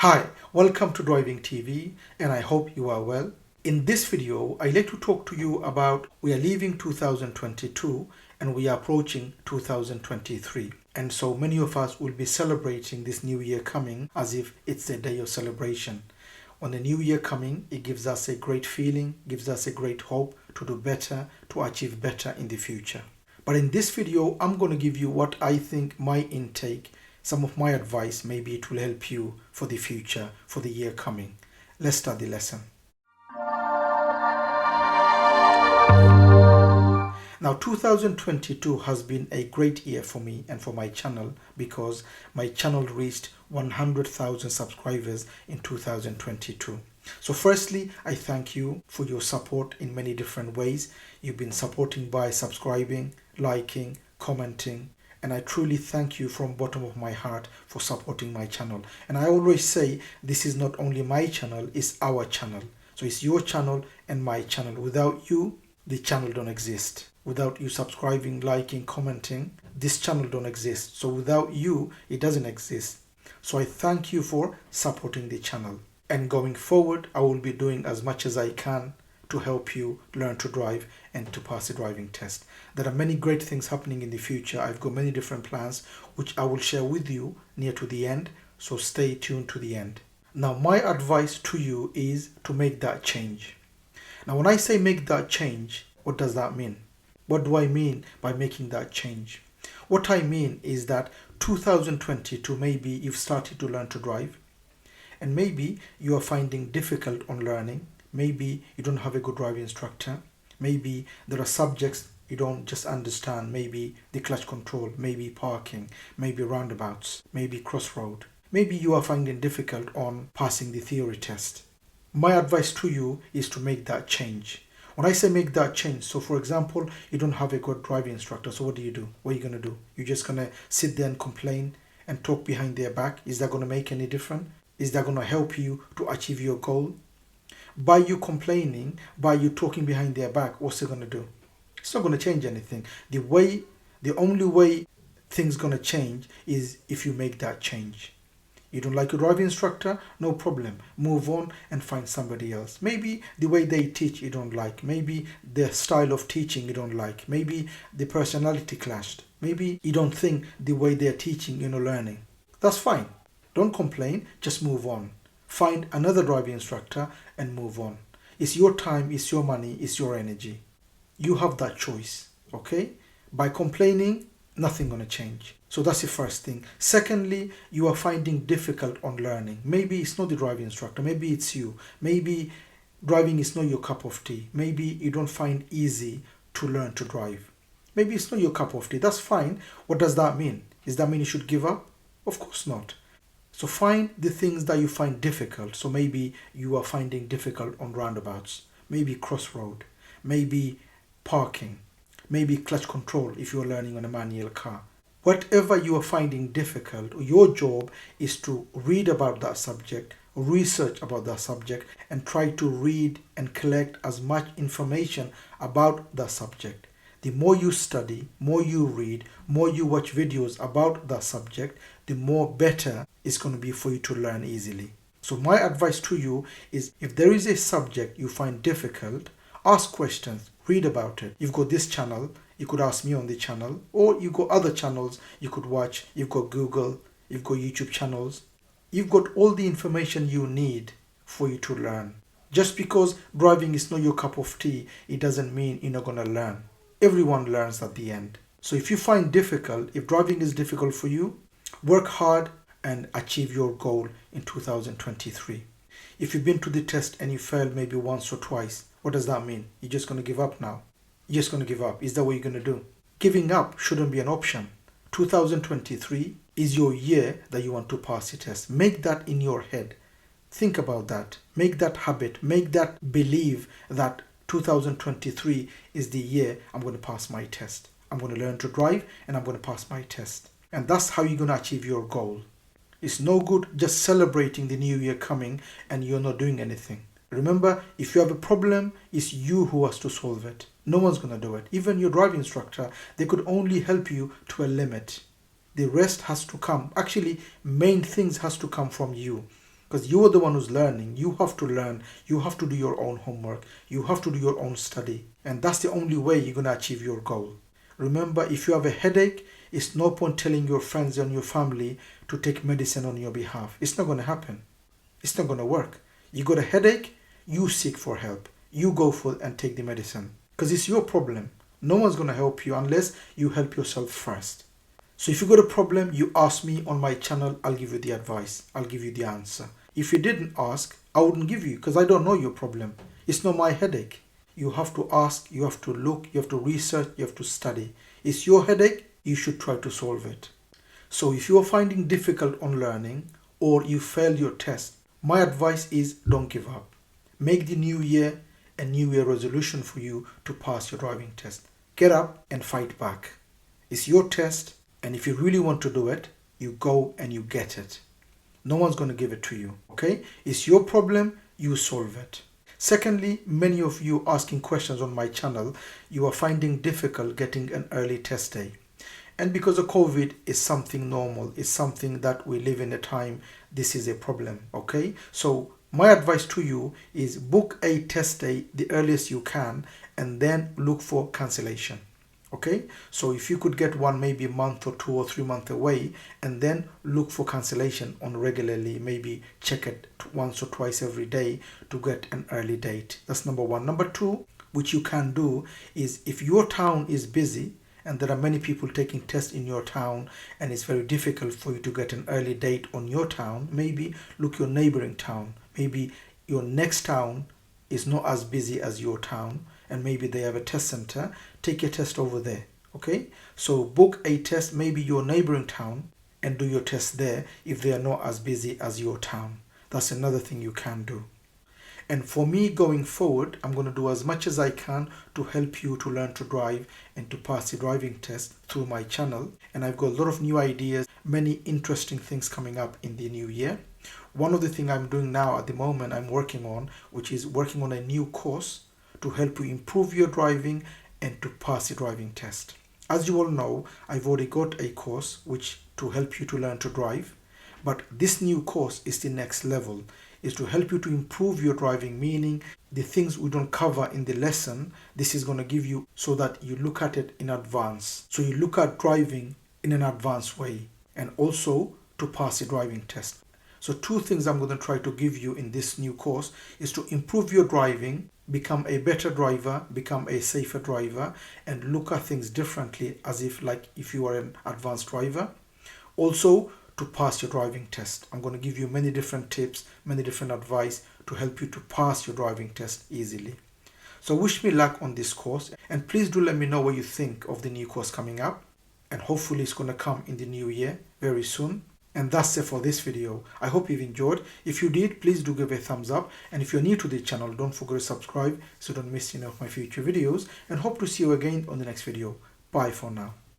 Hi, welcome to Driving TV and I hope you are well. In this video, I'd like to talk to you about we are leaving 2022 and we are approaching 2023. And so many of us will be celebrating this new year coming as if it's a day of celebration. When the new year coming, it gives us a great feeling, gives us a great hope to do better, to achieve better in the future. But in this video, I'm going to give you what I think my intake, some of my advice, maybe it will help you for the future, for the year coming. Let's start the lesson. Now 2022 has been a great year for me and for my channel because my channel reached 100,000 subscribers in 2022. So firstly, I thank you for your support in many different ways. You've been supporting by subscribing, liking, commenting, and I truly thank you from bottom of my heart for supporting my channel. And I always say this is not only my channel, it's our channel. So it's your channel and my channel. Without you, the channel don't exist. Without you subscribing, liking, commenting, this channel don't exist. So without you, it doesn't exist. So I thank you for supporting the channel. And going forward, I will be doing as much as I can to help you learn to drive and to pass the driving test. There are many great things happening in the future. I've got many different plans which I will share with you near to the end, so stay tuned to the end. Now my advice to you is to make that change. Now when I say make that change, what does that mean? What do I mean by making that change? What I mean is that 2022, maybe you've started to learn to drive and maybe you are finding difficult on learning. Maybe you don't have a good driving instructor. Maybe there are subjects you don't just understand. Maybe the clutch control, maybe parking, maybe roundabouts, maybe crossroad. Maybe you are finding difficult on passing the theory test. My advice to you is to make that change. When I say make that change, so for example, you don't have a good driving instructor. So what do? What are you going to do? You're just going to sit there and complain and talk behind their back? Is that going to make any difference? Is that going to help you to achieve your goal? By you complaining, by you talking behind their back, what's it going to do? It's not going to change anything. The only way things going to change is if you make that change. You don't like your driving instructor? No problem. Move on and find somebody else. Maybe the way they teach you don't like. Maybe their style of teaching you don't like. Maybe the personality clashed. Maybe you don't think the way they're teaching learning. That's fine. Don't complain. Just move on. Find another driving instructor and move on. It's your time, it's your money, it's your energy. You have that choice, okay? By complaining, nothing gonna change. So that's the first thing. Secondly, you are finding difficult on learning. Maybe it's not the driving instructor, maybe it's you. Maybe driving is not your cup of tea. Maybe you don't find easy to learn to drive. Maybe it's not your cup of tea. That's fine. What does that mean? Does that mean you should give up? Of course not. So find the things that you find difficult. So maybe you are finding difficult on roundabouts, maybe crossroad, maybe parking, maybe clutch control if you're learning on a manual car. Whatever you are finding difficult, your job is to read about that subject, research about that subject, and try to read and collect as much information about that subject. The more you study, more you read, more you watch videos about that subject, the more better it's going to be for you to learn easily. So my advice to you is if there is a subject you find difficult, ask questions, read about it. You've got this channel, you could ask me on the channel, or you've got other channels you could watch. You've got Google, you've got YouTube channels. You've got all the information you need for you to learn. Just because driving is not your cup of tea, it doesn't mean you're not going to learn. Everyone learns at the end. So if you find difficult, if driving is difficult for you, work hard and achieve your goal in 2023. If you've been to the test and you failed maybe once or twice, what does that mean? You're just going to give up now. You're just going to give up. Is that what you're going to do? Giving up shouldn't be an option. 2023 is your year that you want to pass the test. Make that in your head. Think about that. Make that habit. Make that believe that 2023 is the year I'm going to pass my test. I'm going to learn to drive and I'm going to pass my test. And that's how you're going to achieve your goal. It's no good just celebrating the new year coming and you're not doing anything. Remember, if you have a problem, it's you who has to solve it. No one's going to do it. Even your driving instructor, they could only help you to a limit. The rest has to come. Actually, main things has to come from you. because you are the one who's learning. You have to learn. You have to do your own homework. You have to do your own study. And that's the only way you're going to achieve your goal. Remember, if you have a headache, it's no point telling your friends and your family to take medicine on your behalf. It's not going to happen. It's not going to work. You got a headache, you seek for help. You go for and take the medicine. Because it's your problem. No one's going to help you unless you help yourself first. So if you got a problem, you ask me on my channel, I'll give you the advice. I'll give you the answer. If you didn't ask, I wouldn't give you because I don't know your problem. It's not my headache. You have to ask, you have to look, you have to research, you have to study. It's your headache, you should try to solve it. So if you are finding difficult on learning or you failed your test, my advice is don't give up. Make the new year a new year resolution for you to pass your driving test. Get up and fight back. It's your test, and if you really want to do it, you go and you get it. No one's going to give it to you, okay? It's your problem, you solve it. Secondly, many of you asking questions on my channel, you are finding difficult getting an early test day. And because of COVID, it's something normal. It's something that we live in a time, this is a problem, okay? So my advice to you is book a test day the earliest you can and then look for cancellation. Okay, so if you could get one maybe a month or 2 or 3 months away and then look for cancellation on regularly, maybe check it once or twice every day to get an early date. That's number one. Number two, which you can do is if your town is busy and there are many people taking tests in your town and it's very difficult for you to get an early date on your town, maybe look your neighboring town. Maybe your next town is not as busy as your town and maybe they have a test center. Take your test over there. Okay, so book a test maybe your neighboring town and do your test there if they are not as busy as your town. That's another thing you can do. And for me going forward, I'm going to do as much as I can to help you to learn to drive and to pass the driving test through my channel. And I've got a lot of new ideas, many interesting things coming up in the new year. One of the things I'm doing now at the moment I'm working on, which is working on a new course to help you improve your driving and to pass the driving test. As you all know, I've already got a course which to help you to learn to drive, but this new course is the next level. Is to help you to improve your driving, meaning the things we don't cover in the lesson, this is going to give you so that you look at it in advance. So you look at driving in an advanced way and also to pass the driving test. So 2 things I'm going to try to give you in this new course is to improve your driving, become a better driver, become a safer driver, and look at things differently as if like if you are an advanced driver. Also to pass your driving test. I'm going to give you many different tips, many different advice to help you to pass your driving test easily. So wish me luck on this course and please do let me know what you think of the new course coming up, and hopefully it's going to come in the new year very soon. And that's it for this video. I hope you've enjoyed. If you did, please do give a thumbs up. And if you're new to the channel, don't forget to subscribe so don't miss any of my future videos. And hope to see you again on the next video. Bye for now.